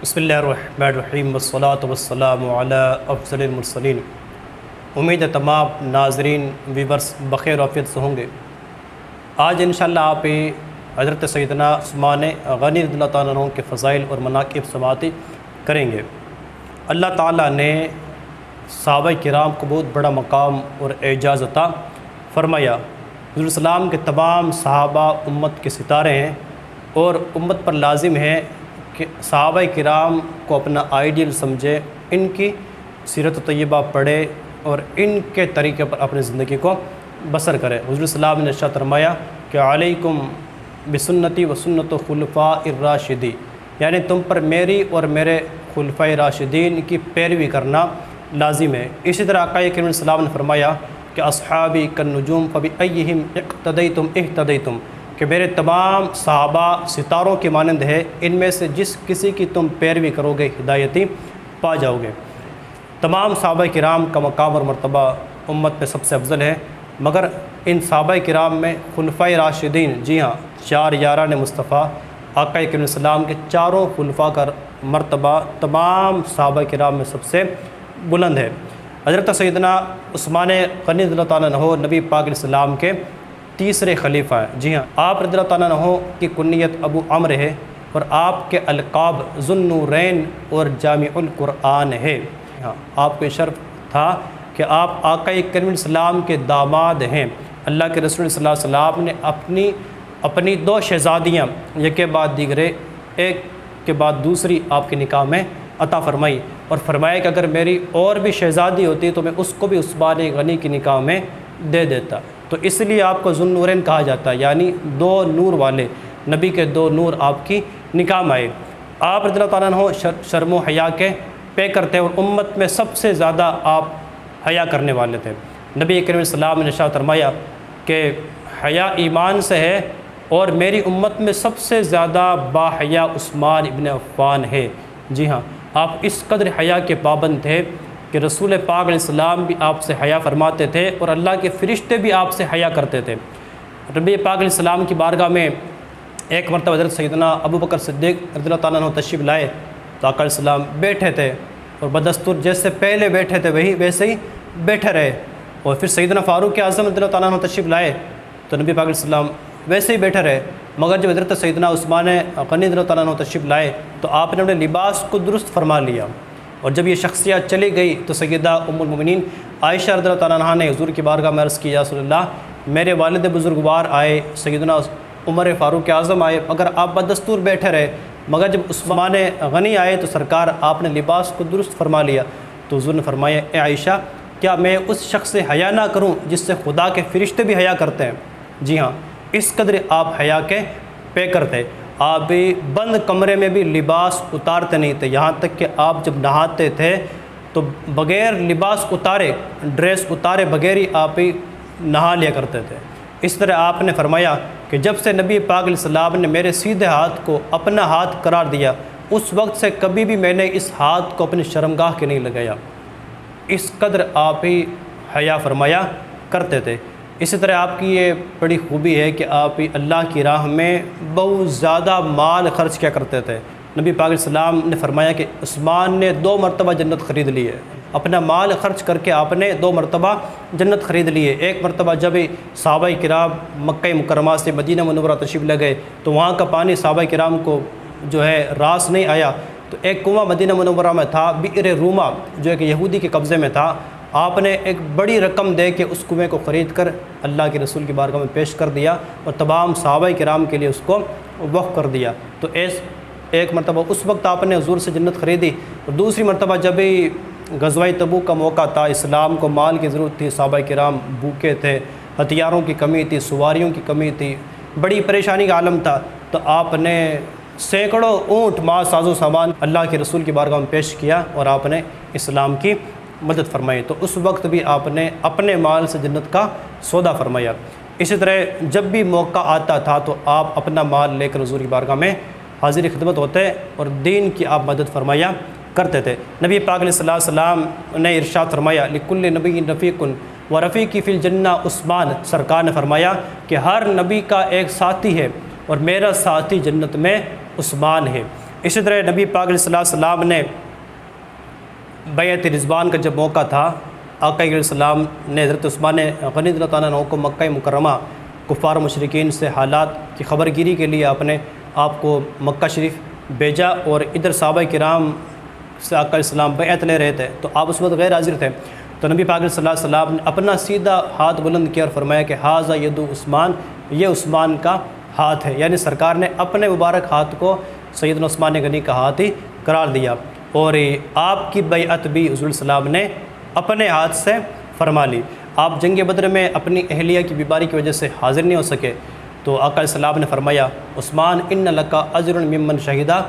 بسم اللہ الرحمن الرحیم والصلاة والسلام علی افضل المرسلین۔ امید ہے تمام ناظرین ویورس بخیر و عافیت سے ہوں گے۔ آج انشاءاللہ آپ حضرت سیدنا عثمان غنی رضی اللہ تعالیٰ عنہ کے فضائل اور مناقب سے باتیں کریں گے۔ اللہ تعالیٰ نے صحابہ کرام کو بہت بڑا مقام اور اعزاز عطا فرمایا۔ حضور السلام کے تمام صحابہ امت کے ستارے ہیں اور امت پر لازم ہے کہ صحابہ کرام کو اپنا آئیڈیل سمجھے، ان کی سیرت طیبہ پڑھے اور ان کے طریقے پر اپنی زندگی کو بسر کرے۔ حضور السلام نے ارشاد فرمایا کہ علیکم بسنتی و سنت خلفاء الراشدین، یعنی تم پر میری اور میرے خلفائے راشدین کی پیروی کرنا لازم ہے۔ اسی طرح آقا کریم صلی اللہ علیہ وسلم نے فرمایا کہ اصحابی کالنجوم فبأیہم اقتدیتم اہتدیتم، کہ میرے تمام صحابہ ستاروں کے مانند ہے، ان میں سے جس کسی کی تم پیروی کرو گے ہدایتی پا جاؤ گے۔ تمام صحابہ کرام کا مقام اور مرتبہ امت میں سب سے افضل ہے، مگر ان صحابہ کرام میں خلفائے راشدین، جی ہاں، چار یاران مصطفیٰ آقا کریم صلی اللہ علیہ وسلم کے چاروں خلفاء کا مرتبہ تمام صحابہ کرام میں سب سے بلند ہے۔ حضرت سیدنا عثمان غنی رضی اللہ تعالیٰ عنہ نبی پاک علیہ السلام کے تیسرے خلیفہ ہیں۔ جی ہاں، آپ رضی اللہ تعالیٰ عنہ کی کنیت ابو عمرو ہے اور آپ کے القاب ذو النورین اور جامع القرآن ہے۔ ہاں، آپ کو شرف تھا کہ آپ آقا کریم صلی اللہ علیہ وسلم کے داماد ہیں۔ اللہ کے رسول صلی اللہ علیہ وسلم نے اپنی دو شہزادیاں یک کے بعد دیگرے، ایک کے بعد دوسری آپ کے نکاح میں عطا فرمائی اور فرمایا کہ اگر میری اور بھی شہزادی ہوتی تو میں اس کو بھی عثمان غنی کی نکاح میں دے دیتا۔ تو اس لیے آپ کو ذو النورین کہا جاتا ہے، یعنی دو نور والے، نبی کے دو نور آپ کی نکاح میں آئے۔ آپ رضی اللہ تعالیٰ عنہ شرم و حیا کے پے کرتے اور امت میں سب سے زیادہ آپ حیا کرنے والے تھے۔ نبی کریم صلی اللہ علیہ وسلم نے ارشاد فرمایا کہ حیا ایمان سے ہے اور میری امت میں سب سے زیادہ با حیا عثمان ابن عفان ہے۔ جی ہاں، آپ اس قدر حیا کے پابند تھے کہ رسول پاک علیہ السلام بھی آپ سے حیا فرماتے تھے اور اللہ کے فرشتے بھی آپ سے حیا کرتے تھے۔ نبی پاک علیہ السلام کی بارگاہ میں ایک مرتبہ حضرت سیدنا ابو بکر صدیق رضی اللہ تعالیٰ عنہ تشریف لائے تو آقا علیہ السلام بیٹھے تھے اور بدستور جیسے پہلے بیٹھے تھے ویسے ہی بیٹھے رہے، اور پھر سیدنا فاروق اعظم رضی اللہ تعالیٰ عنہ تشریف لائے تو نبی پاک علیہ السلام ویسے ہی بیٹھے رہے، مگر جب حضرت سیدنا عثمان غنی رضی اللہ تعالیٰ عنہ تشریف لائے تو آپ نے اپنے لباس کو درست فرما لیا، اور جب یہ شخصیت چلی گئی تو سیدہ ام المومنین عائشہ رضی اللہ تعالیٰ عنہ نے حضور کی بارگاہ میں عرض کی، یا رسول اللہ، میرے والد بزرگوار آئے، سیدنا عمر فاروق اعظم آئے، اگر آپ بدستور بیٹھے رہے، مگر جب عثمان غنی آئے تو سرکار آپ نے لباس کو درست فرما لیا۔ تو حضور نے فرمایا، اے عائشہ، کیا میں اس شخص سے حیا نہ کروں جس سے خدا کے فرشتے بھی حیا کرتے ہیں؟ جی ہاں، اس قدر آپ حیا کے پے کرتے۔ آپ بھی بند کمرے میں بھی لباس اتارتے نہیں تھے، یہاں تک کہ آپ جب نہاتے تھے تو بغیر لباس اتارے، ڈریس اتارے بغیر ہی آپ ہی نہا لیا کرتے تھے۔ اس طرح آپ نے فرمایا کہ جب سے نبی پاک علیہ السلام نے میرے سیدھے ہاتھ کو اپنا ہاتھ قرار دیا، اس وقت سے کبھی بھی میں نے اس ہاتھ کو اپنی شرمگاہ کے نہیں لگایا۔ اس قدر آپ ہی حیا فرمایا کرتے تھے۔ اسی طرح آپ کی یہ بڑی خوبی ہے کہ آپ اللہ کی راہ میں بہت زیادہ مال خرچ کیا کرتے تھے۔ نبی پاک علیہ السلام نے فرمایا کہ عثمان نے 2 مرتبہ جنت خرید لی ہے، اپنا مال خرچ کر کے آپ نے 2 مرتبہ جنت خرید لی ہے۔ ایک مرتبہ جب صحابہ کرام مکہ مکرمہ سے مدینہ منورہ تشریف لے گئے تو وہاں کا پانی صحابہ کرام کو جو ہے راس نہیں آیا، تو ایک کنواں مدینہ منورہ میں تھا، بئر روما، جو ایک یہودی کے قبضے میں تھا، آپ نے ایک بڑی رقم دے کے اس کنویں کو خرید کر اللہ کے رسول کی بارگاہ میں پیش کر دیا اور تمام صحابہ کرام کے لیے اس کو وقف کر دیا۔ تو ایک مرتبہ اس وقت آپ نے حضور سے جنت خریدی، اور دوسری مرتبہ جب غزوہ تبوک کا موقع تھا، اسلام کو مال کی ضرورت تھی، صحابہ کرام بھوکے تھے، ہتھیاروں کی کمی تھی، سواریوں کی کمی تھی، بڑی پریشانی کا عالم تھا، تو آپ نے سینکڑوں اونٹ مال ساز و سامان اللہ کے رسول کی بارگاہ میں پیش کیا اور آپ نے اسلام کی مدد فرمائی۔ تو اس وقت بھی آپ نے اپنے مال سے جنت کا سودا فرمایا۔ اسی طرح جب بھی موقع آتا تھا تو آپ اپنا مال لے کر حضور کی بارگاہ میں حاضر خدمت ہوتے اور دین کی آپ مدد فرمایا کرتے تھے۔ نبی پاک علیہ السلام نے ارشاد فرمایا، لکل نبی رفیق و رفیقی فی الجنہ عثمان، سرکار نے فرمایا کہ ہر نبی کا ایک ساتھی ہے اور میرا ساتھی جنت میں عثمان ہے۔ اسی طرح نبی پاک علیہ السلام نے بیعت رضوان کا جب موقع تھا، آقا علیہ السلام نے حضرت عثمان غنی رضی اللہ تعالیٰ عنہ کو مکہ مکرمہ کفار مشرکین سے حالات کی خبر گیری کے لیے اپنے آپ کو مکہ شریف بھیجا، اور ادھر صحابہ کرام سے آقا علیہ السلام بیعت لے رہے تھے، تو آپ اس وقت غیر حاضر تھے۔ تو نبی پاک صلی اللہ علیہ وسلم نے اپنا سیدھا ہاتھ بلند کیا اور فرمایا کہ ھذا ید عثمان، یہ عثمان کا ہاتھ ہے، یعنی سرکار نے اپنے مبارک ہاتھ کو سیدنا عثمان غنی کا ہاتھ ہی قرار دیا، اور آپ کی بیعت بھی حضور السلام نے اپنے ہاتھ سے فرما لی۔ آپ جنگ بدر میں اپنی اہلیہ کی بیماری کی وجہ سے حاضر نہیں ہو سکے، تو آقا علیہ السلام نے فرمایا عثمان ان لک اجر ممن شہدہ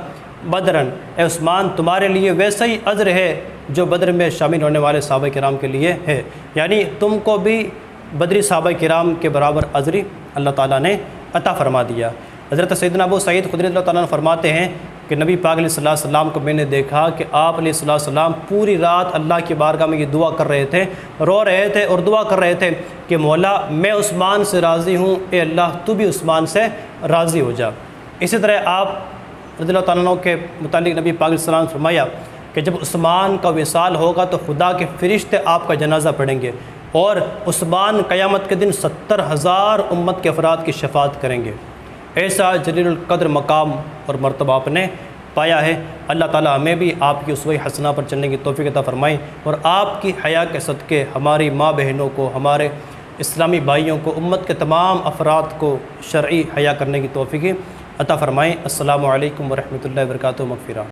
بدرن، اے عثمان تمہارے لیے ویسا ہی اجر ہے جو بدر میں شامل ہونے والے صحابہ کرام کے لیے ہے، یعنی تم کو بھی بدری صحابہ کرام کے برابر اجری اللہ تعالیٰ نے عطا فرما دیا۔ حضرت سیدنا ابو سعید خدری رضی اللہ تعالیٰ عنہ فرماتے ہیں کہ نبی پاک علیہ السلام کو میں نے دیکھا کہ آپ علیہ السلام پوری رات اللہ کی بارگاہ میں یہ دعا کر رہے تھے، رو رہے تھے اور دعا کر رہے تھے کہ مولا میں عثمان سے راضی ہوں، اے اللہ تو بھی عثمان سے راضی ہو جا۔ اسی طرح آپ رضی اللہ تعالیٰ عنہ کے متعلق نبی پاک علیہ السلام نے فرمایا کہ جب عثمان کا وصال ہوگا تو خدا کے فرشتے آپ کا جنازہ پڑھیں گے، اور عثمان قیامت کے دن 70,000 امت کے افراد کی شفاعت کریں گے۔ ایسا جلیل القدر مقام اور مرتبہ آپ نے پایا ہے۔ اللہ تعالیٰ ہمیں بھی آپ کی اسوہ حسنہ پر چلنے کی توفیق عطا فرمائیں، اور آپ کی حیا کے صدقے ہماری ماں بہنوں کو، ہمارے اسلامی بھائیوں کو، امت کے تمام افراد کو شرعی حیا کرنے کی توفیق عطا فرمائیں۔ السلام علیکم ورحمۃ اللہ وبرکاتہ۔ مغفرہ۔